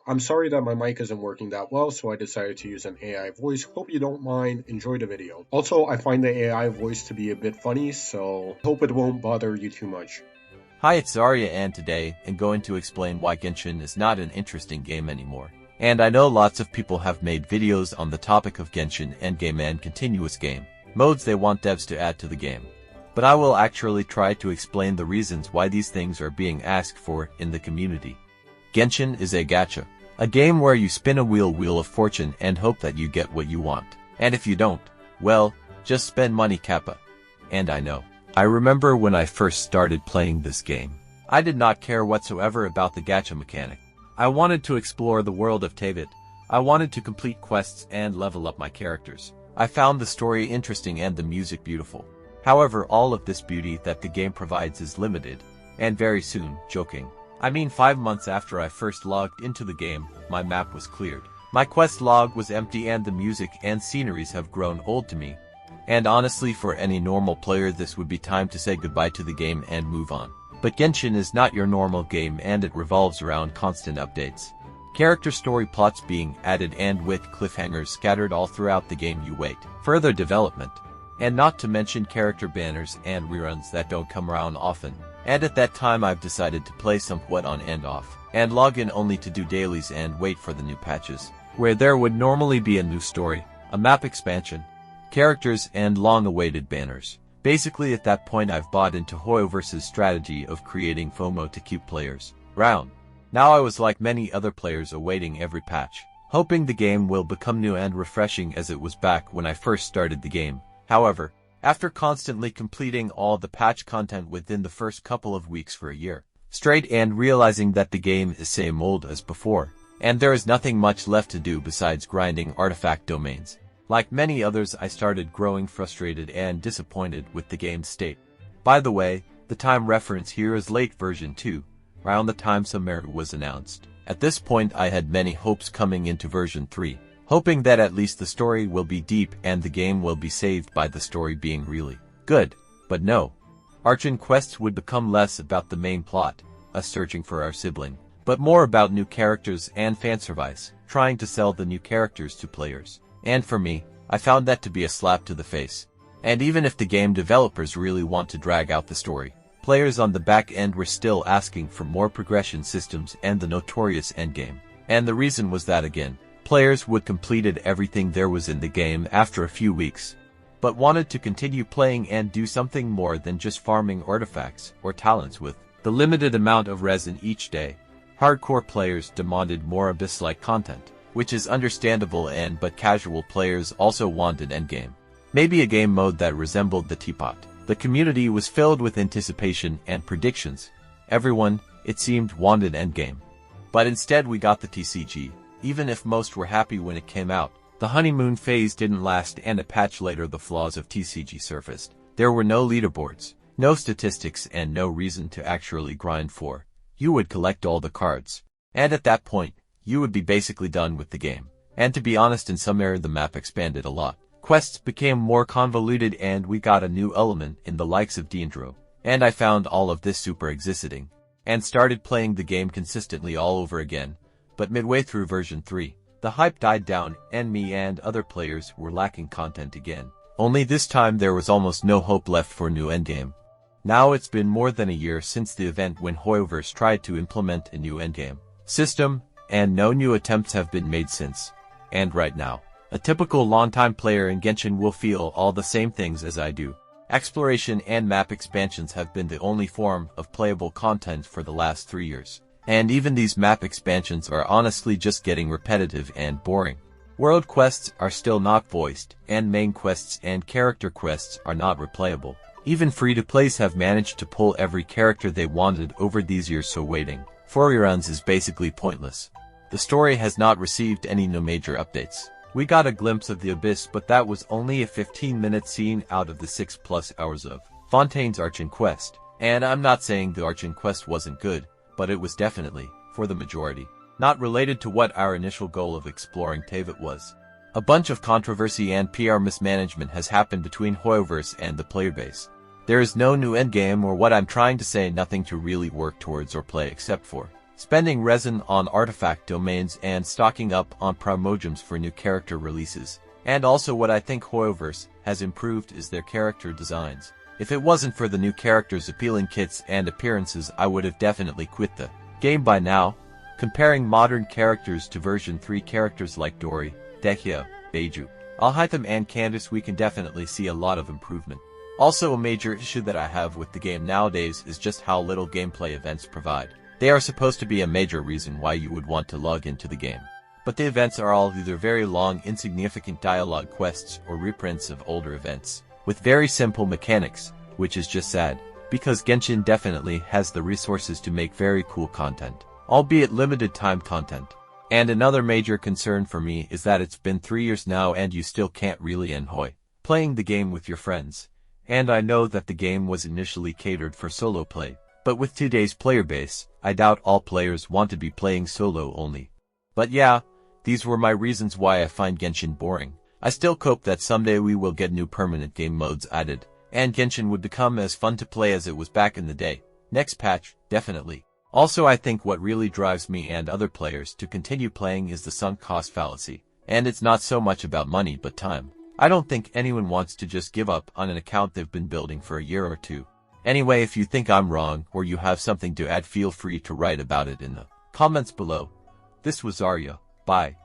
I'm sorry that my mic isn't working that well, so I decided to use an AI voice. Hope you don't mind. Enjoy the video. Also, I find the AI voice to be a bit funny, so hope it won't bother you too much. Hi, it's Zarya, and today I'm going to explain why Genshin is not an interesting game anymore. And I know lots of people have made videos on the topic of Genshin endgame and continuous game modes they want devs to add to the game. But I will actually try to explain the reasons why these things are being asked for in the community. Genshin is a gacha, a game where you spin a wheel of fortune and hope that you get what you want. And if you don't, well, just spend money kappa. And I know. I remember when I first started playing this game. I did not care whatsoever about the gacha mechanic. I wanted to explore the world of Teyvat. I wanted to complete quests and level up my characters. I found the story interesting and the music beautiful. However, all of this beauty that the game provides is limited, and very soon, joking. I mean 5 months after I first logged into the game, my map was cleared. My quest log was empty and the music and sceneries have grown old to me. And honestly, for any normal player, this would be time to say goodbye to the game and move on. But Genshin is not your normal game, and it revolves around constant updates. Character story plots being added, and with cliffhangers scattered all throughout the game you wait further development. And not to mention character banners and reruns that don't come around often. And at that time I've decided to play somewhat on and off, and log in only to do dailies and wait for the new patches, where there would normally be a new story, a map expansion, characters, and long-awaited banners. Basically at that point I've bought into Hoyoverse's strategy of creating FOMO to keep players round. Now I was like many other players awaiting every patch, hoping the game will become new and refreshing as it was back when I first started the game. However, after constantly completing all the patch content within the first couple of weeks for a year straight and realizing that the game is same old as before, and there is nothing much left to do besides grinding artifact domains, like many others I started growing frustrated and disappointed with the game's state. By the way, the time reference here is late version 2, around the time Sumeru was announced. At this point I had many hopes coming into version 3. Hoping that at least the story will be deep and the game will be saved by the story being really good. But no. Archon quests would become less about the main plot, us searching for our sibling, but more about new characters and fanservice, trying to sell the new characters to players. And for me, I found that to be a slap to the face. And even if the game developers really want to drag out the story, players on the back end were still asking for more progression systems and the notorious endgame. And the reason was that again, players would completed everything there was in the game after a few weeks, but wanted to continue playing and do something more than just farming artifacts or talents with the limited amount of resin each day. Hardcore players demanded more Abyss-like content, which is understandable, but casual players also wanted endgame. Maybe a game mode that resembled the teapot. The community was filled with anticipation and predictions. Everyone, it seemed, wanted endgame. But instead we got the TCG. Even if most were happy when it came out, the honeymoon phase didn't last, and a patch later the flaws of TCG surfaced. There were no leaderboards, no statistics, and no reason to actually grind for. You would collect all the cards. And at that point, you would be basically done with the game. And to be honest, in some area the map expanded a lot. Quests became more convoluted and we got a new element in the likes of Dendro. And I found all of this super exciting, and started playing the game consistently all over again. But midway through version 3, the hype died down and me and other players were lacking content again. Only this time there was almost no hope left for new endgame. Now it's been more than a year since the event when Hoyoverse tried to implement a new endgame system, and no new attempts have been made since. And right now, a typical longtime player in Genshin will feel all the same things as I do. Exploration and map expansions have been the only form of playable content for the last 3 years. And even these map expansions are honestly just getting repetitive and boring. World quests are still not voiced, and main quests and character quests are not replayable. Even free-to-plays have managed to pull every character they wanted over these years, so waiting for reruns is basically pointless. The story has not received any new major updates. We got a glimpse of the Abyss, but that was only a 15-minute scene out of the 6+ hours of Fontaine's Archon quest. And I'm not saying the Archon quest wasn't good, but it was definitely, for the majority, not related to what our initial goal of exploring Teyvat was. A bunch of controversy and PR mismanagement has happened between Hoyoverse and the player base. There is no new endgame, or what I'm trying to say, nothing to really work towards or play except for spending resin on artifact domains and stocking up on primogems for new character releases. And also what I think Hoyoverse has improved is their character designs. If it wasn't for the new characters' appealing kits and appearances, I would have definitely quit the game by now. Comparing modern characters to version 3 characters like Dory, Dehya, Beiju, Alhaitham and Candace, we can definitely see a lot of improvement. Also, a major issue that I have with the game nowadays is just how little gameplay events provide. They are supposed to be a major reason why you would want to log into the game. But the events are all either very long, insignificant dialogue quests or reprints of older events, with very simple mechanics, which is just sad, because Genshin definitely has the resources to make very cool content, albeit limited time content. And another major concern for me is that it's been 3 years now and you still can't really enjoy playing the game with your friends. And I know that the game was initially catered for solo play, but with today's player base, I doubt all players want to be playing solo only. But yeah, these were my reasons why I find Genshin boring. I still hope that someday we will get new permanent game modes added, and Genshin would become as fun to play as it was back in the day. Next patch, definitely. Also, I think what really drives me and other players to continue playing is the sunk cost fallacy. And it's not so much about money but time. I don't think anyone wants to just give up on an account they've been building for a year or two. Anyway, if you think I'm wrong or you have something to add, feel free to write about it in the comments below. This was Zarya. Bye.